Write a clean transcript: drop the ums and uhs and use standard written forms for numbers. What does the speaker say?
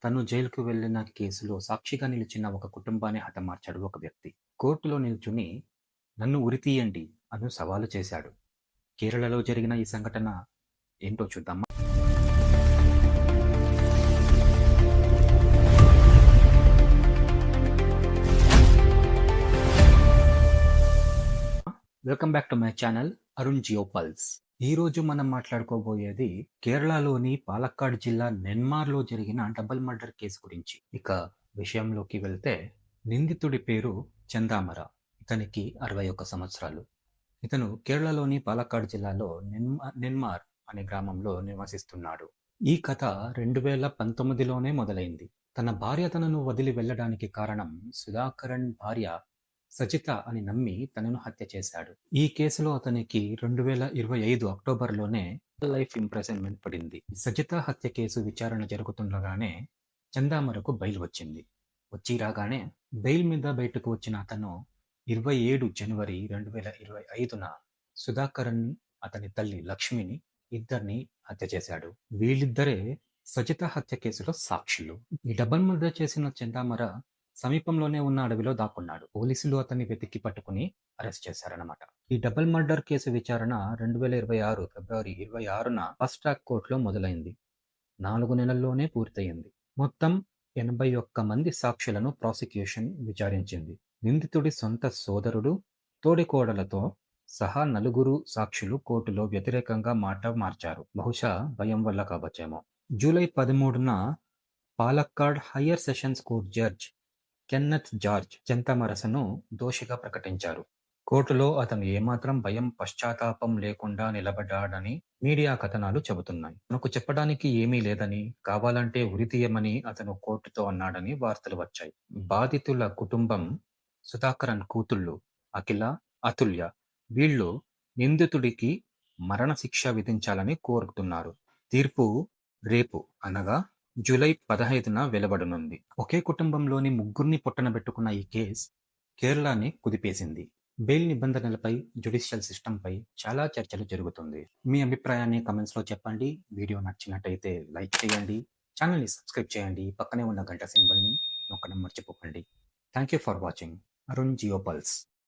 తను జైలుకు వెళ్లిన కేసులో సాక్షిగా నిలిచిన ఒక కుటుంబాన్ని హతమార్చాడు ఒక వ్యక్తి. కోర్టులో నిల్చుని "నన్ను ఉరితీయండి" అని సవాలు చేశాడు. కేరళలో జరిగిన ఈ సంఘటన ఏంటో చూద్దామా? Welcome back to my channel Arun Geo Pulse. ఈరోజు మనం మాట్లాడుకోబోయేది కేరళలోని పాలక్కాడ్ జిల్లా నెన్మార్లో జరిగిన డబుల్ మర్డర్ కేసు గురించి. ఇక విషయంలోకి వెళ్తే నిందితుడి పేరు చందామర. ఇతనికి 61 సంవత్సరాలు. ఇతను కేరళలోని పాలక్కాడ్ జిల్లాలో నెన్మార్ అనే గ్రామంలో నివసిస్తున్నాడు. ఈ కథ 2019లోనే మొదలైంది. తన భార్య తనను వదిలి వెళ్ళడానికి కారణం సుధాకరన్ భార్య సజిత అని నమ్మి తనను హత్య చేశాడు. ఈ కేసులో అతనికి 2025 అక్టోబర్లోనే లైఫ్ ఇంప్రిజన్మెంట్ పడింది. సజిత హత్య కేసు విచారణ జరుగుతుండగానే చందామరకు బెయిల్ వచ్చింది. వచ్చి రాగానే బెయిల్ మీద బయటకు వచ్చిన అతను 27 జనవరి 2025న సుధాకరన్, అతని తల్లి లక్ష్మిని ఇద్దరిని హత్య చేశాడు. వీళ్ళిద్దరే సజిత హత్య కేసులో సాక్షులు. ఈ డబుల్ మర్డర్ చేసిన చందామర సమీపంలోనే ఉన్న అడవిలో దాక్కున్నాడు. పోలీసులు అతన్ని వెతికి పట్టుకుని అరెస్ట్ చేశారన్నమాట. ఈ డబుల్ మర్డర్ కేసు విచారణ 2026 ఫిబ్రవరి 26న ఫస్ట్ ట్రాక్ కోర్టులో మొదలైంది. 4 నెలల్లోనే పూర్తయింది. మొత్తం 81 మంది సాక్షులను ప్రాసిక్యూషన్ విచారించింది. నిందితుడి సొంత సోదరుడు, తోడికోడలతో సహా 4 సాక్షులు కోర్టులో వ్యతిరేకంగా మాట మార్చారు. బహుశా భయం వల్ల కావచ్చేమో. జూలై 13న Palakkad higher sessions court judge Kenneth George చందామరను దోషిగా ప్రకటించారు. కోర్టులో అతను ఏమాత్రం భయం, పశ్చాత్తాపం లేకుండా నిలబడ్డాడని మీడియా కథనాలు చెబుతున్నాయి. తనకు చెప్పడానికి ఏమీ లేదని, కావాలంటే ఉరితీయమని అతను కోర్టుతో అన్నాడని వార్తలు వచ్చాయి. బాధితుల కుటుంబం సుధాకరన్ కూతుళ్ళు అఖిల, అతుల్య వీళ్ళు నిందితుడికి మరణశిక్ష విధించాలని కోరుతున్నారు. తీర్పు రేపు అనగా జూలై 15న వెలువడనుంది. ఒకే కుటుంబంలోని ముగ్గురిని పొట్టనబెట్టుకున్న ఈ కేసు కేరళని కుదిపేసింది. బెయిల్ నిబంధనలపై, జ్యుడిషియల్ సిస్టంపై చాలా చర్చలు జరుగుతుంది. మీ అభిప్రాయాన్ని కమెంట్స్లో చెప్పండి. వీడియో నచ్చినట్టయితే లైక్ చేయండి, ఛానల్ని సబ్స్క్రైబ్ చేయండి, పక్కనే ఉన్న గంట సింబల్ని నొక్కడం మర్చిపోకండి. Thank you for watching. Arun Geo pulse.